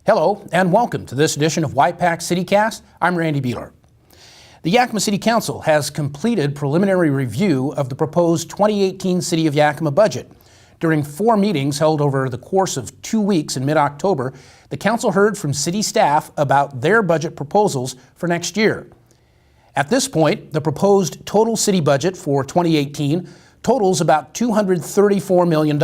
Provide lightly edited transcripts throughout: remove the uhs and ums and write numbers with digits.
Hello and welcome to this edition of Y-PAC CityCast. I'm Randy Beeler. The Yakima City Council has completed preliminary review of the proposed 2018 City of Yakima budget. During 4 meetings held over the course of 2 weeks in mid-October, the council heard from city staff about their budget proposals for next year. At this point, the proposed total city budget for 2018 totals about $234 million.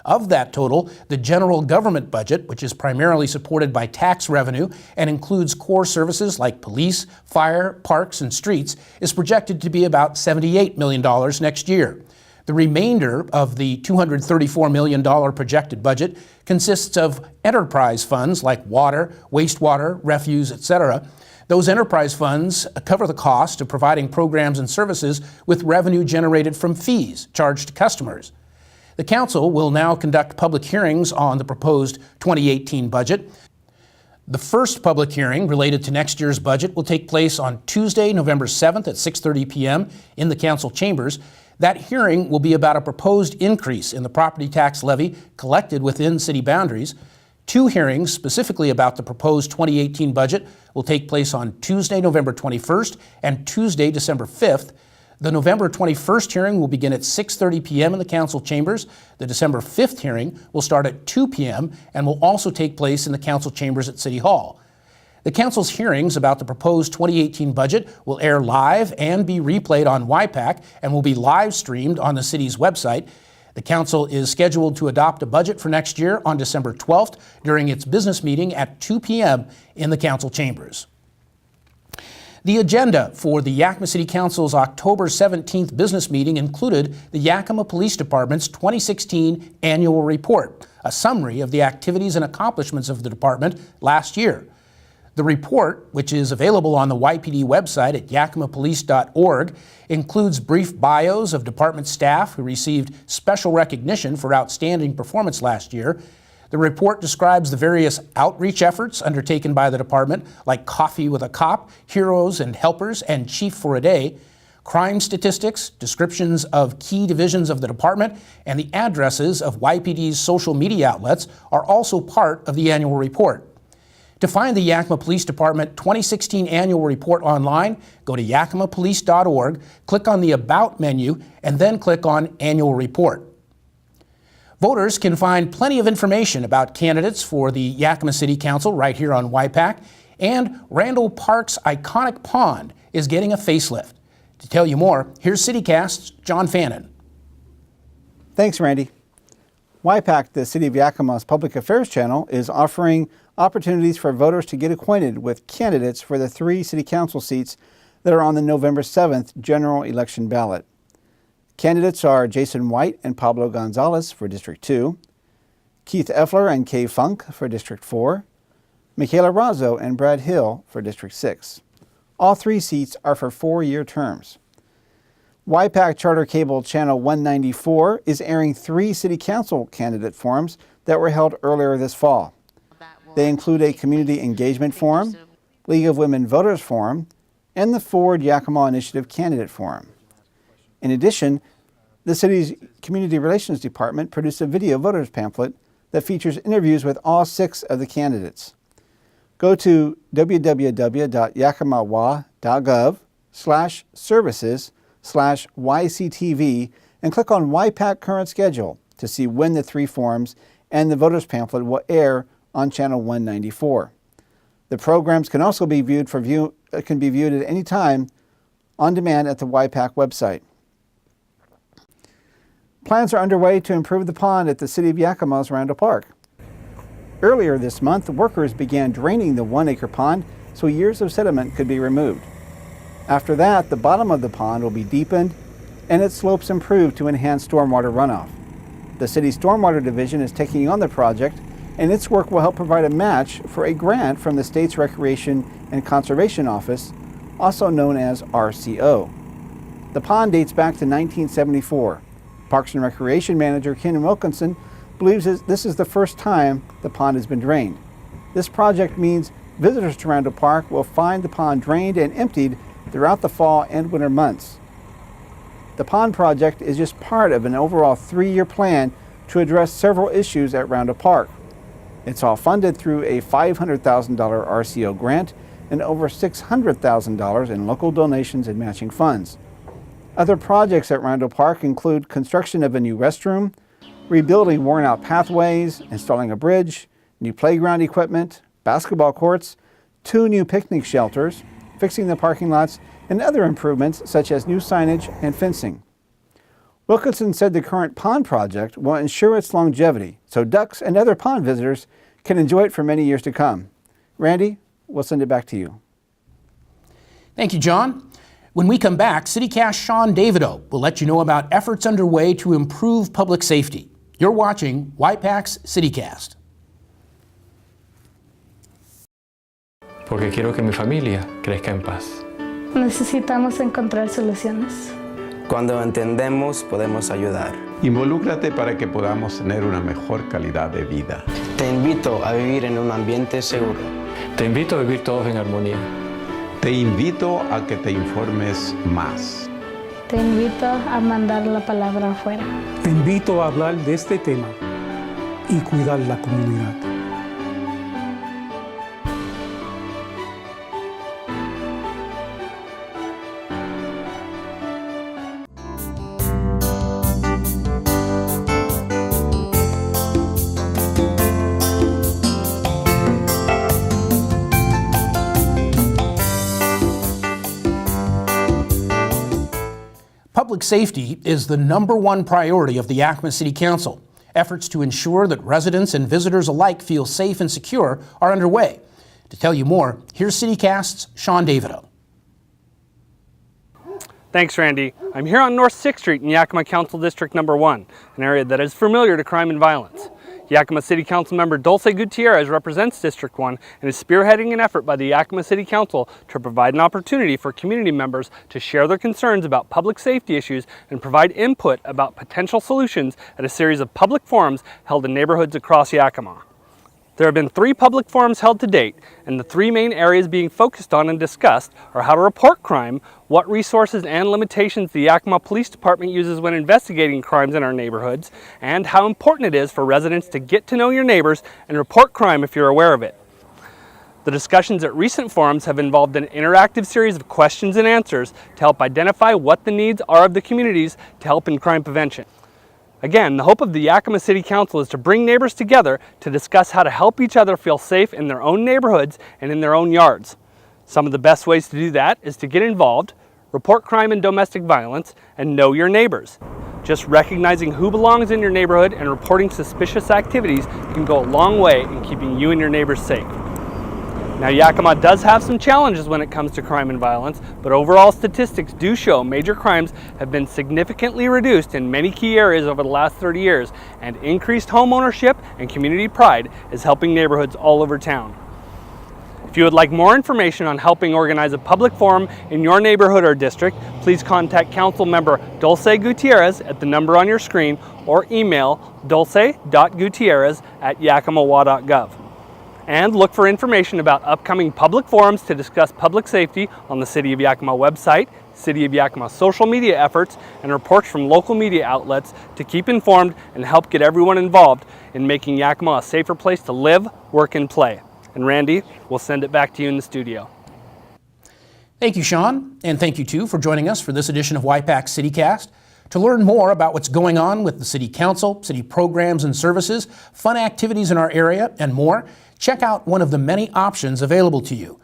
Of that total, the general government budget, which is primarily supported by tax revenue and includes core services like police, fire, parks, and streets, is projected to be about $78 million next year. The remainder of the $234 million projected budget consists of enterprise funds like water, wastewater, refuse, etc. Those enterprise funds cover the cost of providing programs and services with revenue generated from fees charged to customers. The council will now conduct public hearings on the proposed 2018 budget. The first public hearing related to next year's budget will take place on Tuesday, November 7th at 6:30 p.m. in the council chambers. That hearing will be about a proposed increase in the property tax levy collected within city boundaries. 2 hearings specifically about the proposed 2018 budget will take place on Tuesday, November 21st and Tuesday, December 5th. The November 21st hearing will begin at 6:30 p.m. in the council chambers. The December 5th hearing will start at 2 p.m. and will also take place in the council chambers at City Hall. The council's hearings about the proposed 2018 budget will air live and be replayed on Y-PAC and will be live streamed on the city's website. The council is scheduled to adopt a budget for next year on December 12th during its business meeting at 2 p.m. in the council chambers. The agenda for the Yakima City Council's October 17th business meeting included the Yakima Police Department's 2016 annual report, a summary of the activities and accomplishments of the department last year. The report, which is available on the YPD website at yakimapolice.org, includes brief bios of department staff who received special recognition for outstanding performance last year. The report describes the various outreach efforts undertaken by the department, like Coffee with a Cop, Heroes and Helpers, and Chief for a Day. Crime statistics, descriptions of key divisions of the department, and the addresses of YPD's social media outlets are also part of the annual report. To find the Yakima Police Department 2016 annual report online, go to yakimapolice.org, click on the About menu, and then click on Annual Report. Voters can find plenty of information about candidates for the Yakima City Council right here on Y-PAC, and Randall Park's iconic pond is getting a facelift. To tell you more, here's CityCast's John Fannin. Thanks, Randy. Y-PAC, the City of Yakima's public affairs channel, is offering opportunities for voters to get acquainted with candidates for the 3 city council seats that are on the November 7th general election ballot. Candidates are Jason White and Pablo Gonzalez for District 2, Keith Effler and Kay Funk for District 4, Michaela Razzo and Brad Hill for District 6. All 3 seats are for 4-year terms. Y-PAC Charter Cable Channel 194 is airing 3 city council candidate forums that were held earlier this fall. They include a Community Engagement Forum, League of Women Voters Forum, and the Forward Yakima Initiative Candidate Forum. In addition, the city's Community Relations Department produced a video voters pamphlet that features interviews with all 6 of the candidates. Go to www.yakimawa.gov/services/YCTV and click on Y-PAC Current Schedule to see when the 3 forums and the voters pamphlet will air on Channel 194. The programs can also be viewed at any time on demand at the Y-PAC website. Plans are underway to improve the pond at the City of Yakima's Randall Park. Earlier this month, workers began draining the 1-acre pond so years of sediment could be removed. After that, the bottom of the pond will be deepened and its slopes improved to enhance stormwater runoff. The city's stormwater division is taking on the project, and its work will help provide a match for a grant from the state's Recreation and Conservation Office, also known as RCO. The pond dates back to 1974. Parks and Recreation Manager Ken Wilkinson believes this is the first time the pond has been drained. This project means visitors to Randall Park will find the pond drained and emptied throughout the fall and winter months. The pond project is just part of an overall 3-year plan to address several issues at Randall Park. It's all funded through a $500,000 RCO grant and over $600,000 in local donations and matching funds. Other projects at Randall Park include construction of a new restroom, rebuilding worn-out pathways, installing a bridge, new playground equipment, basketball courts, 2 new picnic shelters, fixing the parking lots, and other improvements such as new signage and fencing. Wilkinson said the current pond project will ensure its longevity so ducks and other pond visitors can enjoy it for many years to come. Randy, we'll send it back to you. Thank you, John. When we come back, CityCast Sean Davidow will let you know about efforts underway to improve public safety. You're watching Y-PAC's CityCast. Porque quiero que mi familia crezca en paz. Necesitamos encontrar soluciones. Cuando entendemos, podemos ayudar. Involúcrate para que podamos tener una mejor calidad de vida. Te invito a vivir en un ambiente seguro. Te invito a vivir todos en armonía. Te invito a que te informes más. Te invito a mandar la palabra afuera. Te invito a hablar de este tema y cuidar la comunidad. Public safety is the #1 priority of the Yakima City Council. Efforts to ensure that residents and visitors alike feel safe and secure are underway. To tell you more, here's CityCast's Sean Davidow. Thanks, Randy. I'm here on North 6th Street in Yakima Council District Number 1, an area that is familiar to crime and violence. Yakima City Council member Dulce Gutierrez represents District 1 and is spearheading an effort by the Yakima City Council to provide an opportunity for community members to share their concerns about public safety issues and provide input about potential solutions at a series of public forums held in neighborhoods across Yakima. There have been 3 public forums held to date, and the 3 main areas being focused on and discussed are how to report crime, what resources and limitations the Yakima Police Department uses when investigating crimes in our neighborhoods, and how important it is for residents to get to know your neighbors and report crime if you're aware of it. The discussions at recent forums have involved an interactive series of questions and answers to help identify what the needs are of the communities to help in crime prevention. Again, the hope of the Yakima City Council is to bring neighbors together to discuss how to help each other feel safe in their own neighborhoods and in their own yards. Some of the best ways to do that is to get involved, report crime and domestic violence, and know your neighbors. Just recognizing who belongs in your neighborhood and reporting suspicious activities can go a long way in keeping you and your neighbors safe. Now, Yakima does have some challenges when it comes to crime and violence, but overall statistics do show major crimes have been significantly reduced in many key areas over the last 30 years, and increased home ownership and community pride is helping neighborhoods all over town. If you would like more information on helping organize a public forum in your neighborhood or district, please contact Council Member Dulce Gutierrez at the number on your screen or email dulce.gutierrez@yakimawa.gov. And look for information about upcoming public forums to discuss public safety on the City of Yakima website, City of Yakima social media efforts, and reports from local media outlets to keep informed and help get everyone involved in making Yakima a safer place to live, work, and play. And Randy, we'll send it back to you in the studio. Thank you, Sean, and thank you, too, for joining us for this edition of Y-PAC CityCast. To learn more about what's going on with the City Council, city programs and services, fun activities in our area, and more, check out one of the many options available to you.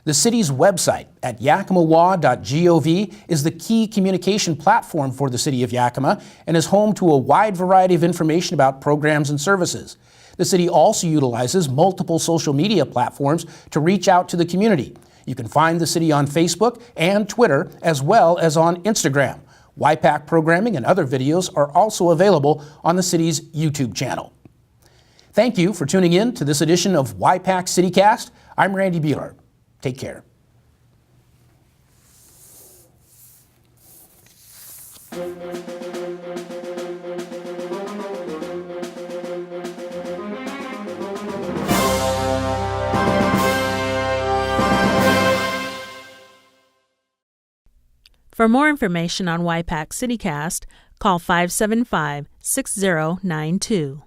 The city's website at yakimawa.gov is the key communication platform for the City of Yakima and is home to a wide variety of information about programs and services. The city also utilizes multiple social media platforms to reach out to the community. You can find the city on Facebook and Twitter, as well as on Instagram. Y-PAC programming and other videos are also available on the city's YouTube channel. Thank you for tuning in to this edition of Y-PAC CityCast. I'm Randy Beeler. Take care. For more information on Y-PAC CityCast, call 575-6092.